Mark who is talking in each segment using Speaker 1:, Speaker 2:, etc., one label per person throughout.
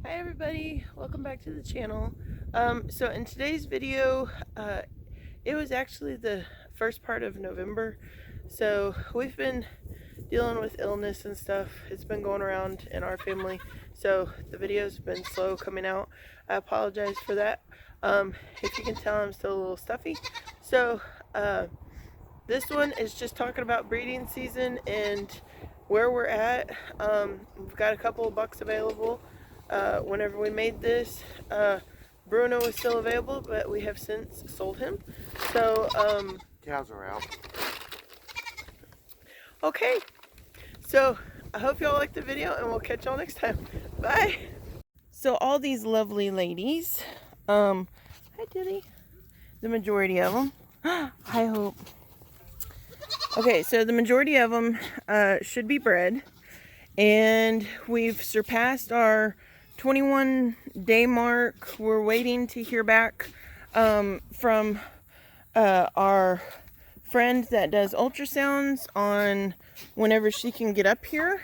Speaker 1: Hi everybody, welcome back to the channel. So in today's video, it was actually the first part of November. So we've been dealing with illness and stuff. It's been going around in our family. So the video's been slow coming out. I apologize for that. If you can tell, I'm still a little stuffy. So this one is just talking about breeding season and where we're at. We've got a couple of bucks available. Whenever we made this, Bruno was still available, but we have since sold him. So,
Speaker 2: cows are out.
Speaker 1: Okay, so I hope y'all like the video and we'll catch y'all next time. Bye. So all these lovely ladies, hi Dilly, the majority of them, I hope. Okay, so the majority of them should be bred, and we've surpassed our 21-day mark. We're waiting to hear back from our friend that does ultrasounds on whenever she can get up here.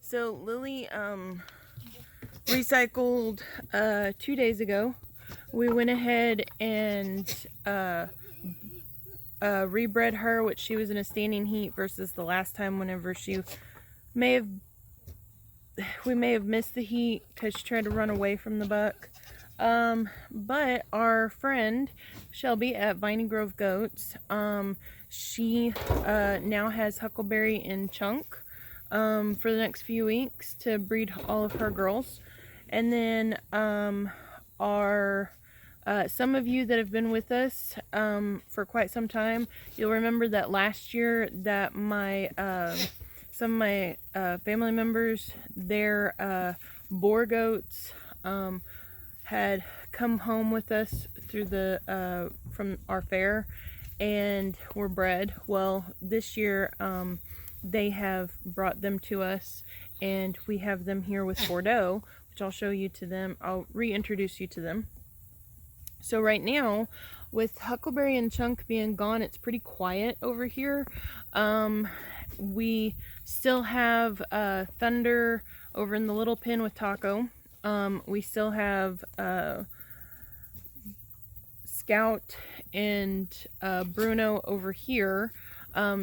Speaker 1: So Lily recycled 2 days ago. We went ahead and rebred her, which she was in a standing heat versus the last time whenever we may have missed the heat because she tried to run away from the buck. But our friend Shelby at Viney Grove Goats, she now has Huckleberry and Chunk for the next few weeks to breed all of her girls. And then some of you that have been with us for quite some time, you'll remember that last year that some of my family members, their boar goats had come home with us through from our fair and were bred. Well, this year they have brought them to us, and we have them here with Bordeaux, which I'll show you to them. I'll reintroduce you to them. So right now, with Huckleberry and Chunk being gone, it's pretty quiet over here. We still have Thunder over in the little pen with Taco. We still have Scout and Bruno over here.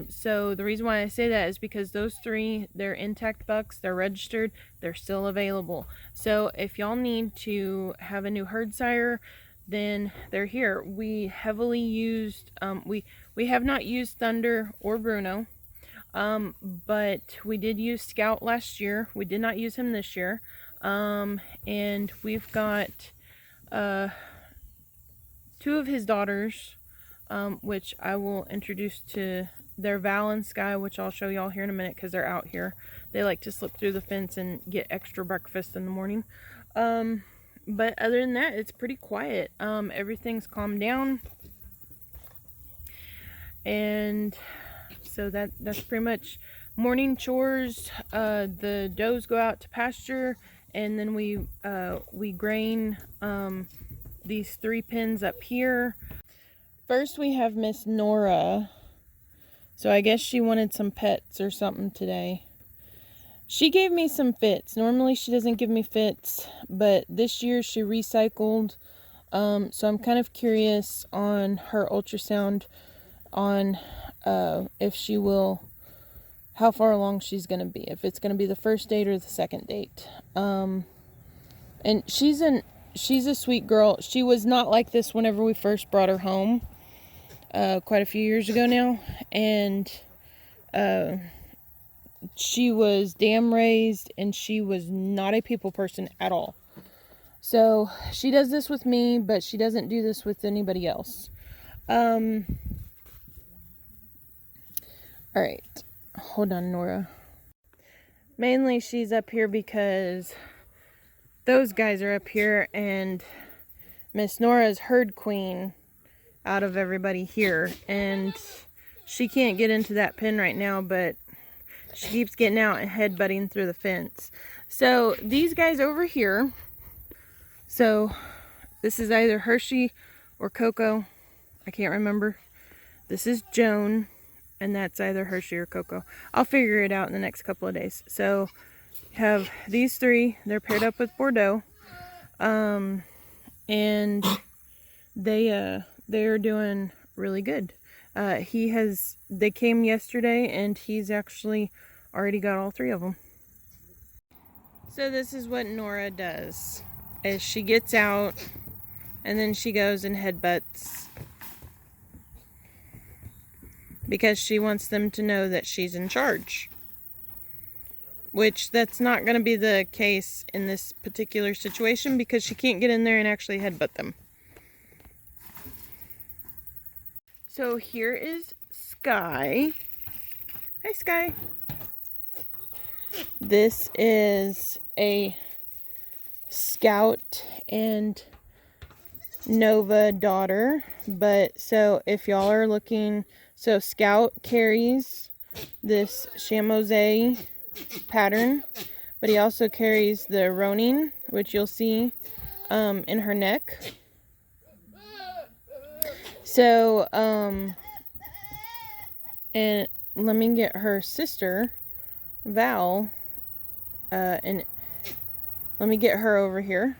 Speaker 1: So the reason why I say that is because those three, they're intact bucks, they're registered, they're still available. So if y'all need to have a new herd sire, then they're here. We heavily used, we have not used Thunder or Bruno, but we did use Scout last year. We did not use him this year. And we've got two of his daughters, which I will introduce to their Val and Sky, which I'll show y'all here in a minute because they're out here. They like to slip through the fence and get extra breakfast in the morning. But other than that, it's pretty quiet. Everything's calmed down. And so that's pretty much morning chores. The does go out to pasture, and then we grain these 3 pens up here. First we have Miss Nora. So I guess she wanted some pets or something today. She gave me some fits. Normally she doesn't give me fits, but this year she recycled. So I'm kind of curious on her ultrasound on if she will, how far along she's going to be. If it's going to be the first date or the second date. And she's a sweet girl. She was not like this whenever we first brought her home. Quite a few years ago now. And she was dam raised, and she was not a people person at all. So she does this with me, but she doesn't do this with anybody else. All right, hold on, Nora. Mainly she's up here because those guys are up here, and Miss Nora's herd queen out of everybody here, and she can't get into that pen right now, but she keeps getting out and headbutting through the fence. So these guys over here, so this is either Hershey or Coco, I can't remember. This is Joan, and that's either Hershey or Coco. I'll figure it out in the next couple of days. So have these three. They're paired up with Bordeaux. And they're doing really good. They came yesterday, and he's actually already got all three of them. So this is what Nora does, is she gets out and then she goes and headbutts because she wants them to know that she's in charge. Which that's not going to be the case in this particular situation because she can't get in there and actually headbutt them. So here is Sky. Hi, Sky. This is a Scout and Nova daughter. But so if y'all are looking, so Scout carries this chamois pattern, but he also carries the ronin, which you'll see in her neck. So, and let me get her sister, Val, and let me get her over here.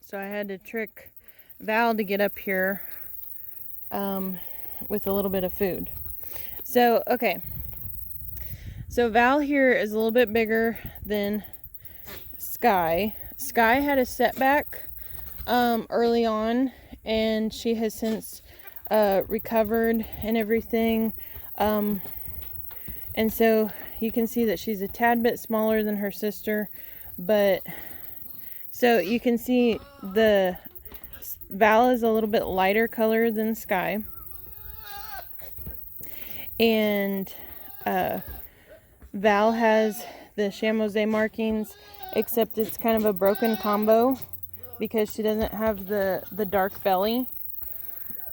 Speaker 1: So I had to trick Val to get up here with a little bit of food. So, okay. So Val here is a little bit bigger than Sky. Sky had a setback early on, and she has since recovered and everything. And so you can see that she's a tad bit smaller than her sister, but so you can see the Val is a little bit lighter color than Sky, and Val has the chamois markings, except it's kind of a broken combo because she doesn't have the dark belly.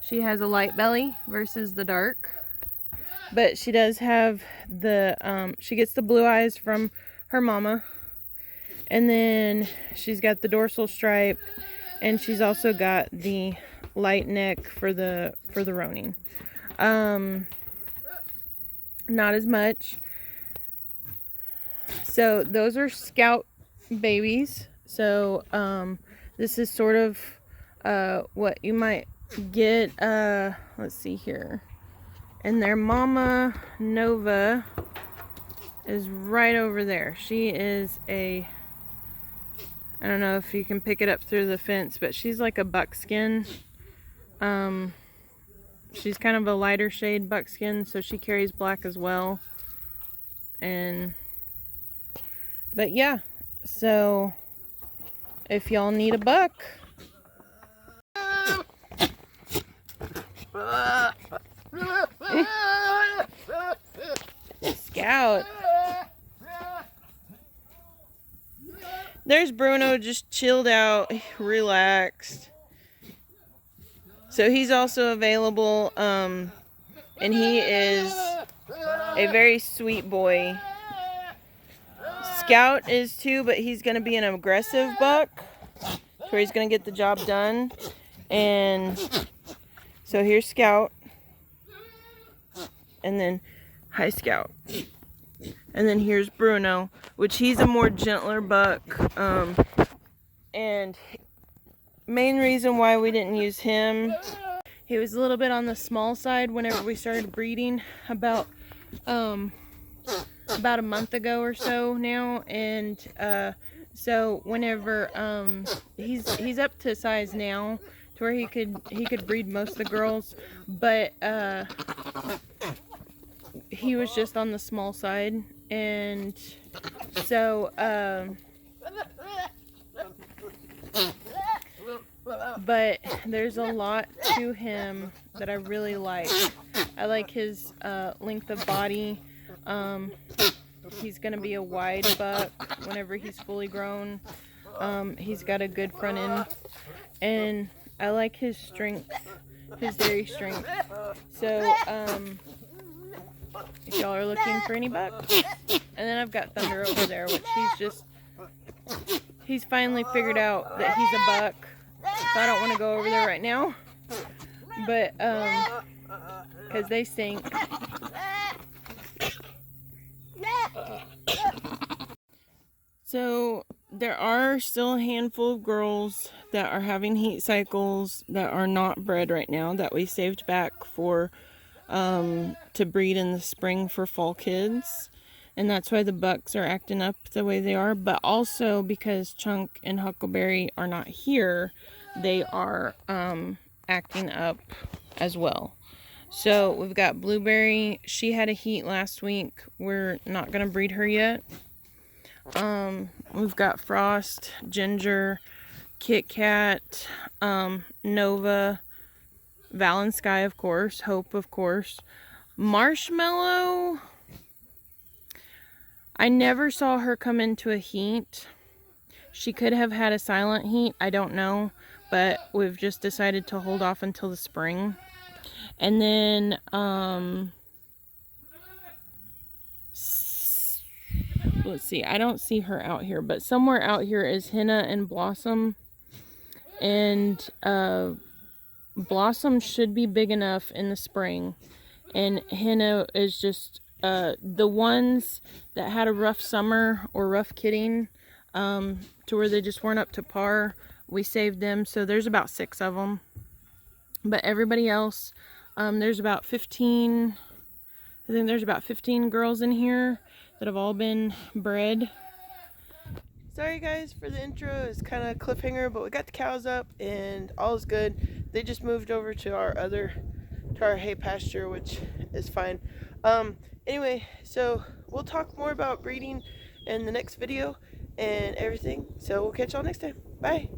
Speaker 1: She has a light belly versus the dark. But she does have the, she gets the blue eyes from her mama. And then she's got the dorsal stripe, and she's also got the light neck for the ronin. Not as much. So those are Scout babies. So this is sort of what you might get. Let's see here. And their mama Nova is right over there. She is I don't know if you can pick it up through the fence, but she's like a buckskin. She's kind of a lighter shade buckskin, so she carries black as well. But yeah, so if y'all need a buck, Scout. There's Bruno, just chilled out, relaxed. So he's also available, and he is a very sweet boy. Scout is too, but he's going to be an aggressive buck, where he's going to get the job done. And so here's Scout, and then hi Scout, and then here's Bruno, which he's a more gentler buck. And main reason why we didn't use him, he was a little bit on the small side whenever we started breeding about a month ago or so now, and so whenever he's up to size now to where he could breed most of the girls, but he was just on the small side, and so but there's a lot to him that I really like. I like his length of body. He's gonna be a wide buck whenever he's fully grown. He's got a good front end, and I like his strength, his dairy strength. So if y'all are looking for any bucks, and then I've got Thunder over there, which he's finally figured out that he's a buck. So I don't want to go over there right now, but because they stink. So there are still a handful of girls that are having heat cycles that are not bred right now that we saved back for to breed in the spring for fall kids. And that's why the bucks are acting up the way they are. But also because Chunk and Huckleberry are not here, they are acting up as well. So we've got Blueberry. She had a heat last week. We're not going to breed her yet. We've got Frost, Ginger, Kit Kat, Nova, Val and Sky, of course, Hope, of course. Marshmallow, I never saw her come into a heat. She could have had a silent heat, I don't know, but we've just decided to hold off until the spring. And then, let's see, I don't see her out here, but somewhere out here is Henna and Blossom. And Blossom should be big enough in the spring. And Henna is just the ones that had a rough summer or rough kidding, to where they just weren't up to par. We saved them, so there's about 6 of them. But everybody else, there's about 15, I think there's about 15 girls in here that have all been bred. Sorry guys for the intro, it's kind of cliffhanger, but we got the cows up and all is good. They just moved over to our hay pasture, which is fine. Anyway, so we'll talk more about breeding in the next video and everything. So we'll catch y'all next time. Bye.